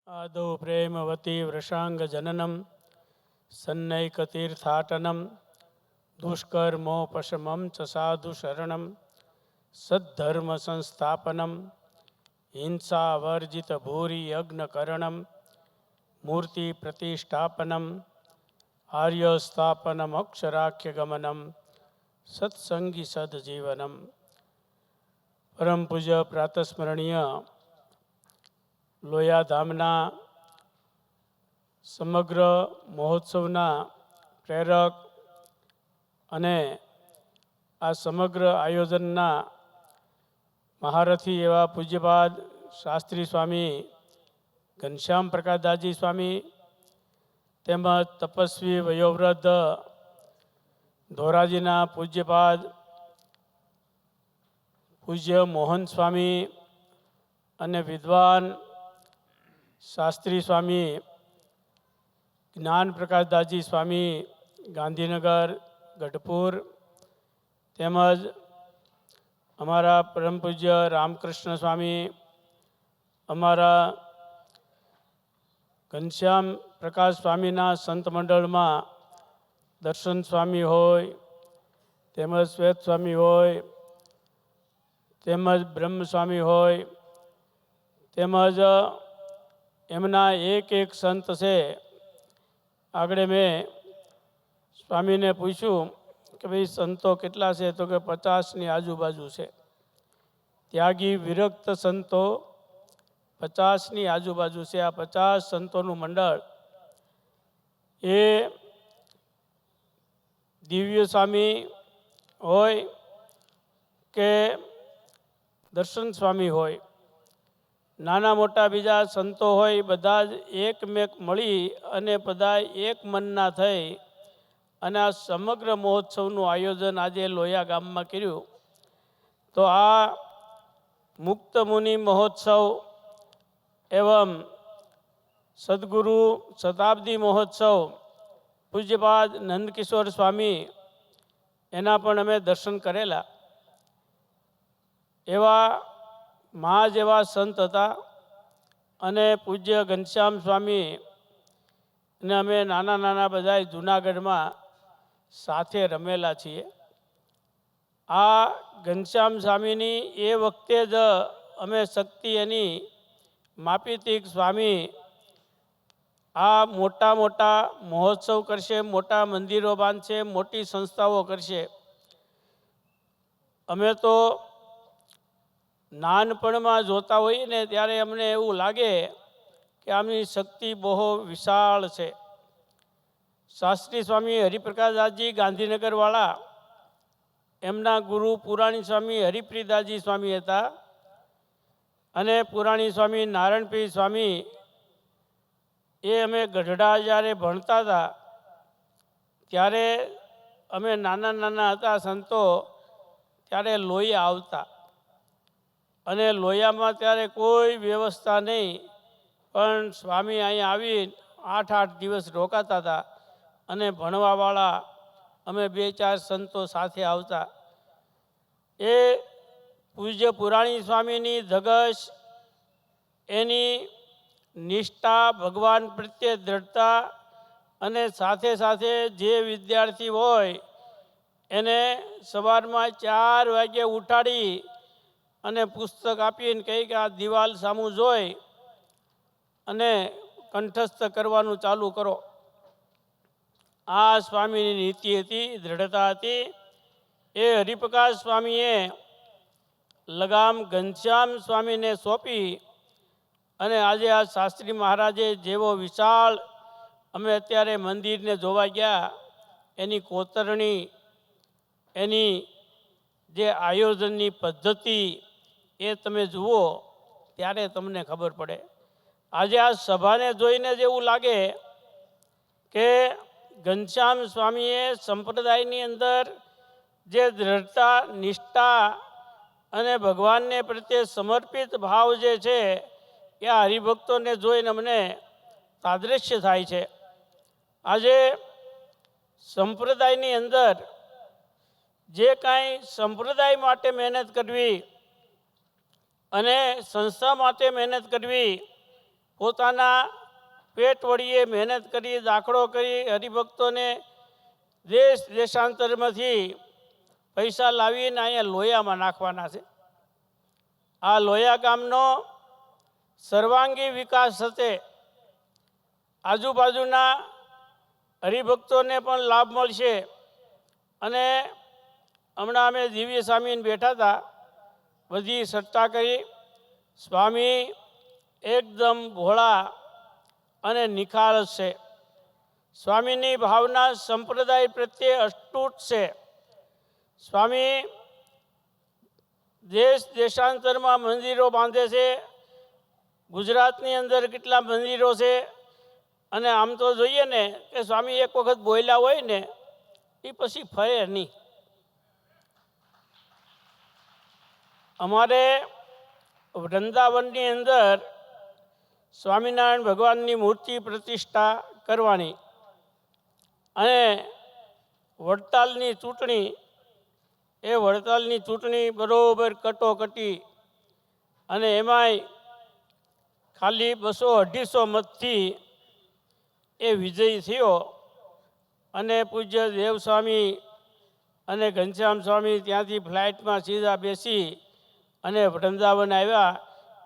आदौ प्रेमवती वृषांगजननं सन्नैकतीर्थाटनं दुष्कर्मोपशमं च साधुशरणं सद्धर्मसंस्थापनं हिंसावर्जितभूरियज्ञकरणं मूर्तिप्रतिष्ठापनम् आर्यस्थापनमक्षराख्यगमनं सत्संगी सद्जीवनं। परम पूज्य प्रातस्मरणीय લોયાધામના સમગ્ર મહોત્સવના પ્રેરક અને આ સમગ્ર આયોજનના મહારથી એવા પૂજ્યપાદ શાસ્ત્રી સ્વામી ઘનશ્યામ પ્રકાશદાસજી સ્વામી તેમજ તપસ્વી વયોવૃદ્ધ ધોરાજીના પૂજ્યપાદ પૂજ્ય મોહન સ્વામી અને વિદ્વાન શાસ્ત્રી સ્વામી જ્ઞાન પ્રકાશદાસજી સ્વામી ગાંધીનગર ગઢપુર તેમજ અમારા પરમ પૂજ્ય રામકૃષ્ણ સ્વામી, અમારા ઘનશ્યામ પ્રકાશ સ્વામીના સંત મંડળમાં દર્શન સ્વામી હોય, તેમજ શ્વેત સ્વામી હોય, તેમજ બ્રહ્મ સ્વામી હોય, તેમજ એમના એક સંત છે. આગળ મેં સ્વામીને પૂછ્યું કે ભાઈ સંતો કેટલા છે, તો કે 50ની આજુબાજુ છે. ત્યાગી વિરક્ત સંતો 50ની આજુબાજુ છે. આ 50 સંતોનું મંડળ એ દિવ્ય સ્વામી હોય કે દર્શન સ્વામી હોય, નાના મોટા બીજા સંતો હોય, બધા જ એકમેક મળી અને બધા એક મનના થઈ અને આ સમગ્ર મહોત્સવનું આયોજન આજે લોયા ગામમાં કર્યું. તો આ મુક્ત મુનિ મહોત્સવ એવં સદગુરુ શતાબ્દી મહોત્સવ પૂજ્યપાદ નંદકિશોર સ્વામી એના પણ અમે દર્શન કરેલા. એવા મહા જેવા સંત હતા અને પૂજ્ય ઘનશ્યામ સ્વામી ને અમે નાના નાના બધા જૂનાગઢમાં સાથે રમેલા છીએ. આ ઘનશ્યામ સ્વામીની એ વખતે જ અમે શક્તિ એની માપી હતી. સ્વામી આ મોટા મોટા મહોત્સવ કરશે, મોટા મંદિરો બાંધશે, મોટી સંસ્થાઓ કરશે. અમે તો નાનપણમાં જોતા હોઈએ ને ત્યારે અમને એવું લાગે કે આમની શક્તિ બહુ વિશાળ છે. શાસ્ત્રી સ્વામી હરિપ્રકાશદાસજી ગાંધીનગરવાળા, એમના ગુરુ પુરાણી સ્વામી હરિપ્રિયદાસજી સ્વામી હતા અને પુરાણી સ્વામી નારાયણપીર સ્વામી એ અમે ગઢડા જ્યારે ભણતા હતા ત્યારે અમે નાના નાના હતા સંતો, ત્યારે લોહિયા આવતા અને લોયામાં ત્યારે કોઈ વ્યવસ્થા નહીં, પણ સ્વામી અહીંયા આવી 8-8 દિવસ રોકાતા હતા અને ભણવાવાળા અમે 2-4 સંતો સાથે આવતા. એ પૂજ્ય પુરાણી સ્વામીની ધગશ, એની નિષ્ઠા, ભગવાન પ્રત્યે દ્રઢતા અને સાથે સાથે જે વિદ્યાર્થી હોય એને સવારમાં 4 વાગ્યે ઉઠાડી અને પુસ્તક આપીને કહી કે આ દિવાલ સામું જોઈ અને કંઠસ્થ કરવાનું ચાલુ કરો. આ સ્વામીની નીતિ હતી, દ્રઢતા હતી. એ હરિપ્રકાશ સ્વામીએ લગામ ઘનશ્યામ સ્વામીને સોંપી અને આજે આ શાસ્ત્રી મહારાજે જેવો વિશાળ, અમે અત્યારે મંદિરને જોવા ગયા, એની કોતરણી, એની જે આયોજનની પદ્ધતિ એ તમે જુઓ ત્યારે તમને ખબર પડે. આજે આ સભાને જોઈને જ એવું લાગે કે ઘનશ્યામ સ્વામીએ સંપ્રદાયની અંદર જે દ્રઢતા, નિષ્ઠા અને ભગવાનને પ્રત્યે સમર્પિત ભાવ જે છે એ આ હરિભક્તોને જોઈને અમને તાદ્રશ્ય થાય છે. આજે સંપ્રદાયની અંદર જે કાંઈ સંપ્રદાય માટે મહેનત કરવી અને સંસ્થા માટે મહેનત કરવી, પોતાના પેટ વળીએ મહેનત કરી, દાખલો કરી, હરિભક્તોને દેશ દેશાંતરમાંથી પૈસા લાવીને અહીંયા લોયામાં નાખવાના છે. આ લોયા ગામનો સર્વાંગી વિકાસ થશે, આજુબાજુના હરિભક્તોને પણ લાભ મળશે. અને હમણાં અમે દિવ્ય સ્વામીને બેઠા હતા, બધી સત્તા કરી. સ્વામી એકદમ ભોળા અને નિખાલસ છે. સ્વામીની ભાવના સંપ્રદાય પ્રત્યે અતૂટ છે. સ્વામી દેશ દેશાંતરમાં મંદિરો બાંધે છે. ગુજરાતની અંદર કેટલા મંદિરો છે. અને આમ તો જોઈએ ને કે સ્વામી એક વખત બોલ્યા હોય ને એ પછી ફરે નહીં. અમારે વૃંદાવનની અંદર સ્વામિનારાયણ ભગવાનની મૂર્તિ પ્રતિષ્ઠા કરવાની અને વડતાલની ચૂંટણી, એ વડતાલની ચૂંટણી બરાબર કટોકટી, અને એમાંય ખાલી 200-250 મતથી એ વિજયી થયો. અને પૂજ્ય દેવસ્વામી અને ઘનશ્યામ સ્વામી ત્યાંથી ફ્લાઇટમાં સીધા બેસી અને વૃંદાવન આવ્યા.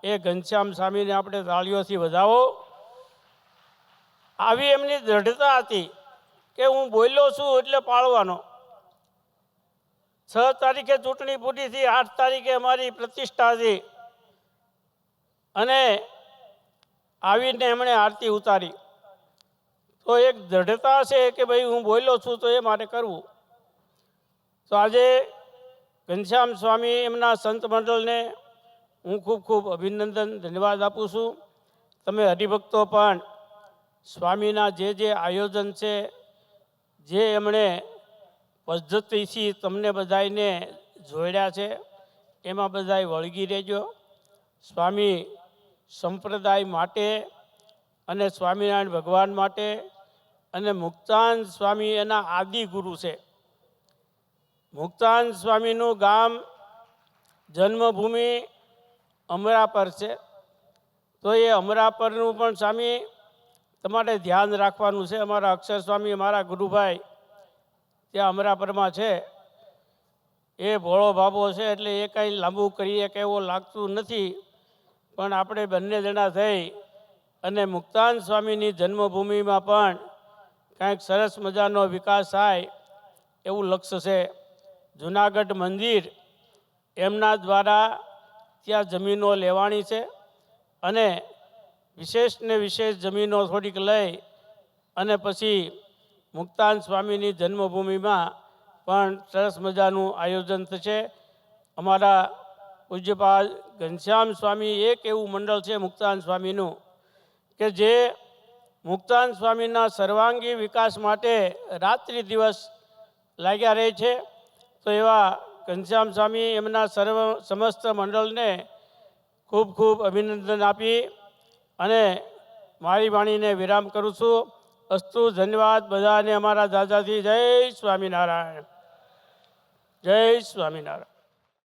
એ ઘનશ્યામ સ્વામીને આપણે તાળીઓથી વધાવો. આવી એમની દૃઢતા હતી કે હું બોલ્યો છું એટલે પાળવાનો. 6 તારીખે ચૂંટણી પૂરી થઈ, 8 તારીખે અમારી પ્રતિષ્ઠા હતી, અને આવીને એમણે આરતી ઉતારી. તો એક દૃઢતા છે કે ભાઈ હું બોલ્યો છું તો એ મારે કરવું. તો આજે ઘનશ્યામ સ્વામી એમના સંત મંડળને હું ખૂબ ખૂબ અભિનંદન, ધન્યવાદ આપું છું. તમે હરિભક્તો પણ સ્વામીના જે આયોજન છે, જે એમણે પદ્ધતિથી તમને બધાને જોડ્યા છે, એમાં બધાય વળગી રહેજો. સ્વામી સંપ્રદાય માટે અને સ્વામિનારાયણ ભગવાન માટે, અને મુક્તાનંદ સ્વામી એના આદિ ગુરુ છે. મુક્તાનંદ સ્વામીનું ગામ જન્મભૂમિ અમરાપર છે. તો એ અમરાપરનું પણ સ્વામી તમારે ધ્યાન રાખવાનું છે. અમારા અક્ષર સ્વામી, અમારા ગુરુભાઈ ત્યાં અમરાપરમાં છે. એ ભોળો બાબો છે એટલે એ કંઈ લાંબુ કરીએ કે એવું લાગતું નથી. પણ આપણે બંને જણા થઈ અને મુક્તાનંદ સ્વામીની જન્મભૂમિમાં પણ કાંઈક સરસ મજાનો વિકાસ થાય એવું લક્ષ્ય છે. જુનાગઢ મંદિર એમના દ્વારા ત્યાં જમીનો લેવાની છે, અને વિશેષને વિશેષ જમીનો થોડીક લઈ અને પછી મુક્તાનંદ સ્વામીની જન્મભૂમિમાં પણ સરસ મજાનું આયોજન થશે. અમારા પૂજ્યપાદ ઘનશ્યામ સ્વામી એક એવું મંડળ છે મુક્તાનંદ સ્વામીનું કે જે મુક્તાનંદ સ્વામીના સર્વાંગી વિકાસ માટે રાત્રિ દિવસ લાગ્યા રહે છે. તો એવા ઘનશ્યામ સ્વામી એમના સમસ્ત મંડળને ખૂબ ખૂબ અભિનંદન આપી અને મારી વાણીને વિરામ કરું છું. અસ્તુ, ધન્યવાદ બધાને અમારા દાદાથી. જય સ્વામિનારાયણ, જય સ્વામિનારાયણ.